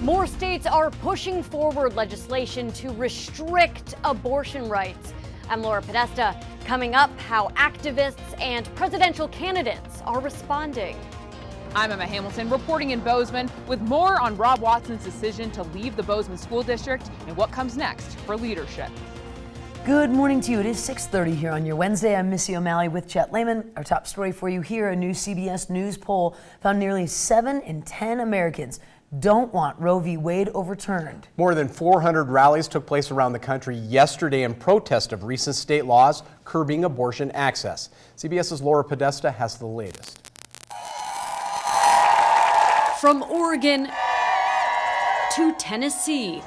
More states are pushing forward legislation to restrict abortion rights. I'm Laura Podesta. Coming up, how activists and presidential candidates are responding. I'm Emma Hamilton reporting in Bozeman with more on Rob Watson's decision to leave the Bozeman School District and what comes next for leadership. Good morning to you. It is 6:30 here on your Wednesday. I'm Missy O'Malley with Chet Lehman. Our top story for you here, a new CBS News poll found nearly 7 in 10 Americans don't want Roe v. Wade overturned. More than 400 rallies took place around the country yesterday in protest of recent state laws curbing abortion access. CBS's Laura Podesta has the latest. From Oregon to Tennessee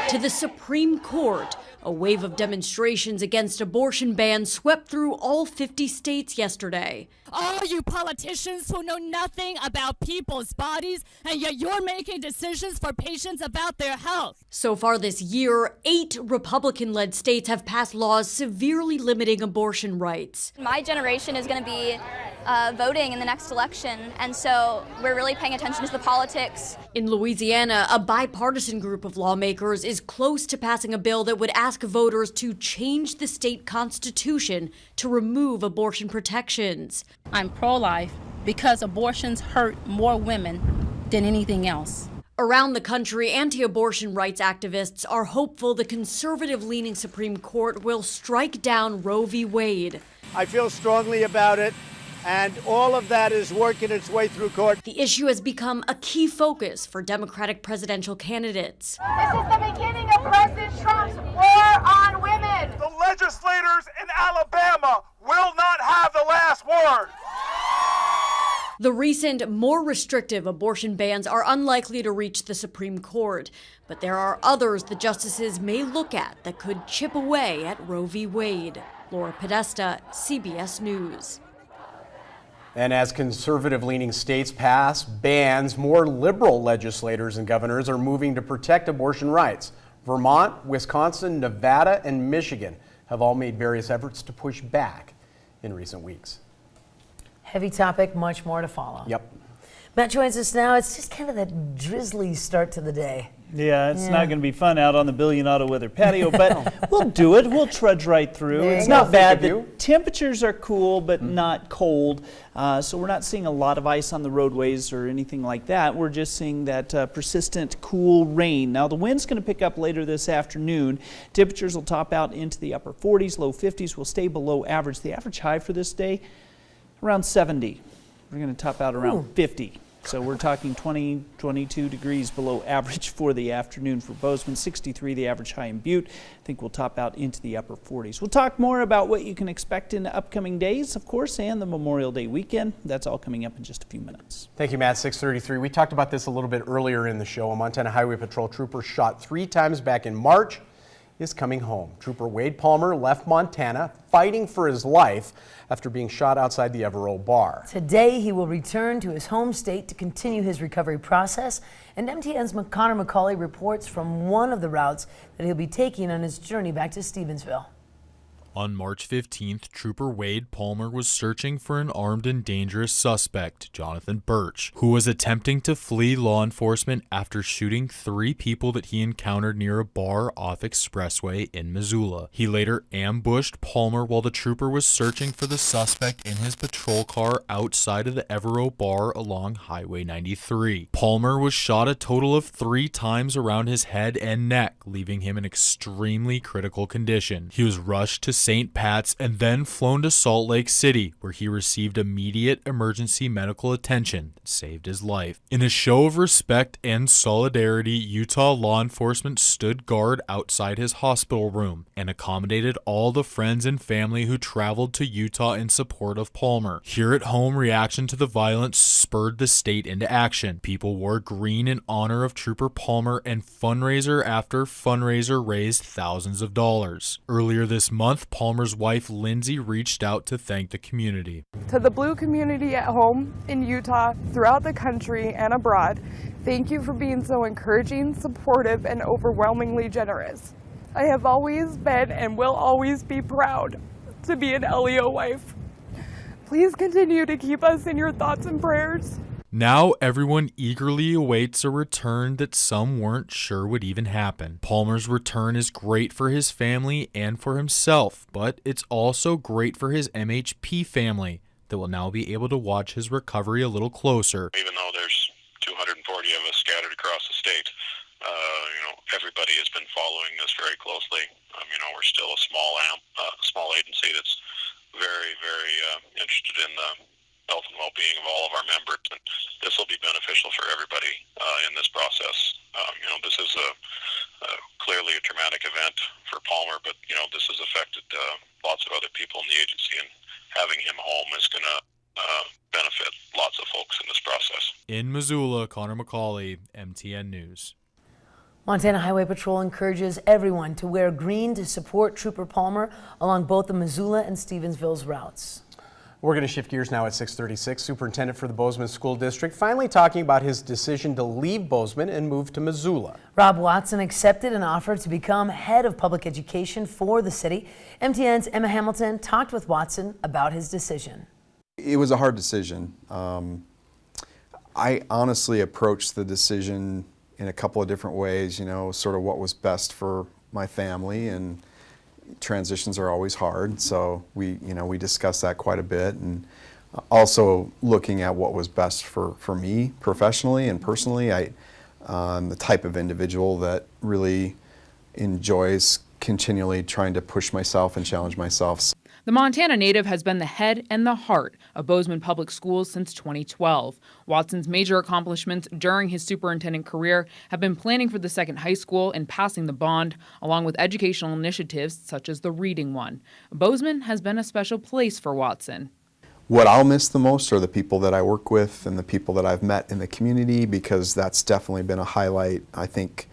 to the Supreme Court, a wave of demonstrations against abortion bans swept through all 50 states yesterday. All you politicians who know nothing about people's bodies, and yet you're making decisions for patients about their health. So far this year, 8 Republican-led states have passed laws severely limiting abortion rights. My generation is going to be voting in the next election, and so we're really paying attention to the politics. In Louisiana, a bipartisan group of lawmakers is close to passing a bill that would ask voters to change the state constitution to remove abortion protections. I'm pro-life because abortions hurt more women than anything else. Around the country, anti-abortion rights activists are hopeful the conservative-leaning Supreme Court will strike down Roe v. Wade. I feel strongly about it, and all of that is working its way through court. The issue has become a key focus for Democratic presidential candidates. This is the beginning of President Trump's war on women. The legislators in Alabama will not have the last word. The recent, more restrictive abortion bans are unlikely to reach the Supreme Court, but there are others the justices may look at that could chip away at Roe v. Wade. Laura Podesta, CBS News. And as conservative-leaning states pass bans, more liberal legislators and governors are moving to protect abortion rights. Vermont, Wisconsin, Nevada, and Michigan have all made various efforts to push back in recent weeks. Heavy topic, much more to follow. Yep. Matt joins us now. It's just kind of that drizzly start to the day. Yeah, it's not going to be fun out on the Billion Auto Weather patio, but we'll do it. We'll trudge right through. It's not bad. The temperatures are cool, but not cold. So we're not seeing a lot of ice on the roadways or anything like that. We're just seeing that persistent cool rain. Now, the wind's going to pick up later this afternoon. Temperatures will top out into the upper 40s, low 50s will stay below average. The average high for this day, around 70. We're going to top out around 50. So we're talking 20, 22 degrees below average for the afternoon for Bozeman, 63 the average high in Butte. I think we'll top out into the upper 40s. We'll talk more about what you can expect in the upcoming days, of course, and the Memorial Day weekend. That's all coming up in just a few minutes. Thank you, Matt. 6:33. We talked about this a little bit earlier in the show. A Montana Highway Patrol trooper shot 3 times back in March is coming home. Trooper Wade Palmer left Montana fighting for his life after being shot outside the Evero bar. Today, he will return to his home state to continue his recovery process, and MTN's Connor McCauley reports from one of the routes that he'll be taking on his journey back to Stevensville. On March 15th, Trooper Wade Palmer was searching for an armed and dangerous suspect, Jonathan Birch, who was attempting to flee law enforcement after shooting 3 people that he encountered near a bar off Expressway in Missoula. He later ambushed Palmer while the trooper was searching for the suspect in his patrol car outside of the Evero bar along Highway 93. Palmer was shot a total of 3 times around his head and neck, leaving him in extremely critical condition. He was rushed to St. Pat's and then flown to Salt Lake City, where he received immediate emergency medical attention that saved his life. In a show of respect and solidarity, Utah law enforcement stood guard outside his hospital room and accommodated all the friends and family who traveled to Utah in support of Palmer. Here at home, reaction to the violence spurred the state into action. People wore green in honor of Trooper Palmer, and fundraiser after fundraiser raised thousands of dollars. Earlier this month, Palmer's wife, Lindsay, reached out to thank the community. To the Blue community at home, in Utah, throughout the country, and abroad, thank you for being so encouraging, supportive, and overwhelmingly generous. I have always been and will always be proud to be an LEO wife. Please continue to keep us in your thoughts and prayers. Now everyone eagerly awaits a return that some weren't sure would even happen. Palmer's return is great for his family and for himself, but it's also great for his MHP family that will now be able to watch his recovery a little closer. Even though there's 240 of us scattered across the state, everybody has been following this very closely. We're still a small agency that's very, very interested in the health and well-being of all of our members, and this will be beneficial for everybody in this process. This is clearly a traumatic event for Palmer, but this has affected lots of other people in the agency, and having him home is going to benefit lots of folks in this process. In Missoula, Connor McCauley, MTN News. Montana Highway Patrol encourages everyone to wear green to support Trooper Palmer along both the Missoula and Stevensville's routes. We're going to shift gears now at 6:36. Superintendent for the Bozeman School District finally talking about his decision to leave Bozeman and move to Missoula. Rob Watson accepted an offer to become head of public education for the city. MTN's Emma Hamilton talked with Watson about his decision. It was a hard decision. I honestly approached the decision in a couple of different ways, sort of what was best for my family, and transitions are always hard, so we discussed that quite a bit, and also looking at what was best for me professionally and personally. I'm the type of individual that really enjoys continually trying to push myself and challenge myself. The Montana native has been the head and the heart of Bozeman Public Schools since 2012. Watson's major accomplishments during his superintendent career have been planning for the second high school and passing the bond, along with educational initiatives such as the Reading One. Bozeman has been a special place for Watson. What I'll miss the most are the people that I work with and the people that I've met in the community, because that's definitely been a highlight. I think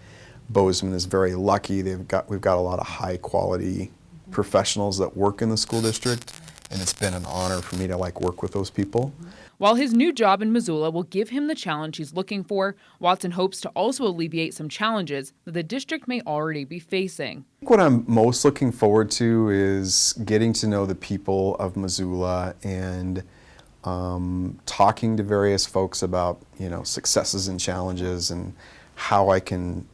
Bozeman is very lucky. We've got a lot of high quality professionals that work in the school district, and it's been an honor for me to work with those people. While his new job in Missoula will give him the challenge he's looking for, Watson hopes to also alleviate some challenges that the district may already be facing. What I'm most looking forward to is getting to know the people of Missoula and talking to various folks about successes and challenges, and how I can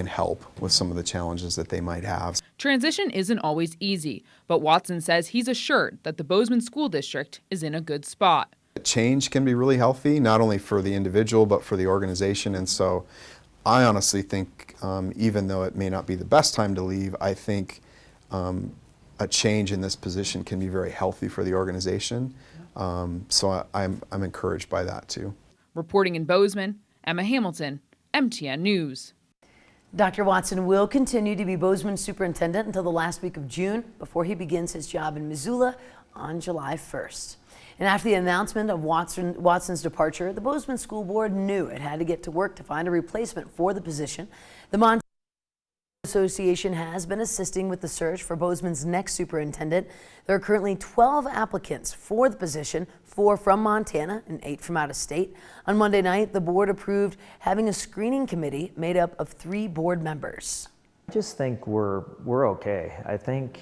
help with some of the challenges that they might have. Transition isn't always easy, but Watson says he's assured that the Bozeman School District is in a good spot. Change can be really healthy, not only for the individual, but for the organization. And so I honestly think, even though it may not be the best time to leave, I think a change in this position can be very healthy for the organization. So I'm encouraged by that too. Reporting in Bozeman, Emma Hamilton, MTN News. Dr. Watson will continue to be Bozeman superintendent until the last week of June before he begins his job in Missoula on July 1st. And after the announcement of Watson's departure, the Bozeman School Board knew it had to get to work to find a replacement for the position. The Montana Association has been assisting with the search for Bozeman's next superintendent. There are currently 12 applicants for the position, 4 from Montana and 8 from out of state. On Monday night, the board approved having a screening committee made up of 3 board members. I just think we're okay. I think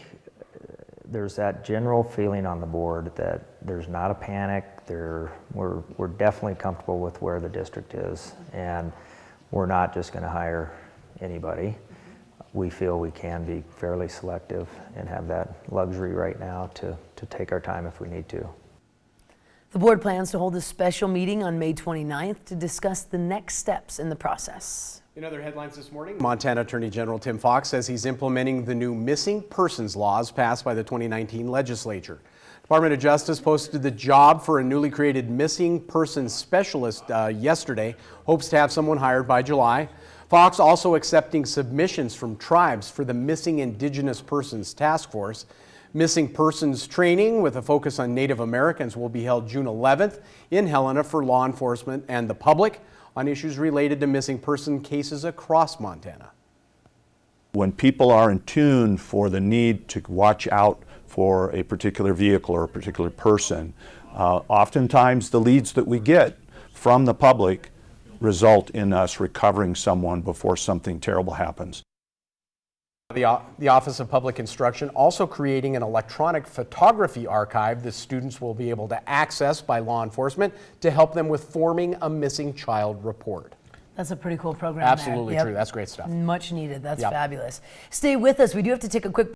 there's that general feeling on the board that there's not a panic. We're definitely comfortable with where the district is, and we're not just going to hire anybody. We feel we can be fairly selective and have that luxury right now to take our time if we need to. The board plans to hold a special meeting on May 29th to discuss the next steps in the process. In other headlines this morning, Montana Attorney General Tim Fox says he's implementing the new missing persons laws passed by the 2019 legislature. Department of Justice posted the job for a newly created missing persons specialist yesterday. Hopes to have someone hired by July. Fox also accepting submissions from tribes for the Missing Indigenous Persons Task Force. Missing persons training with a focus on Native Americans will be held June 11th in Helena for law enforcement and the public on issues related to missing person cases across Montana. When people are in tune for the need to watch out for a particular vehicle or a particular person, oftentimes the leads that we get from the public result in us recovering someone before something terrible happens. The Office of Public Instruction also creating an electronic photography archive that students will be able to access by law enforcement to help them with forming a missing child report. That's a pretty cool program. Absolutely there. true. That's great stuff. Much needed. That's Yep. fabulous. Stay with us. We do have to take a quick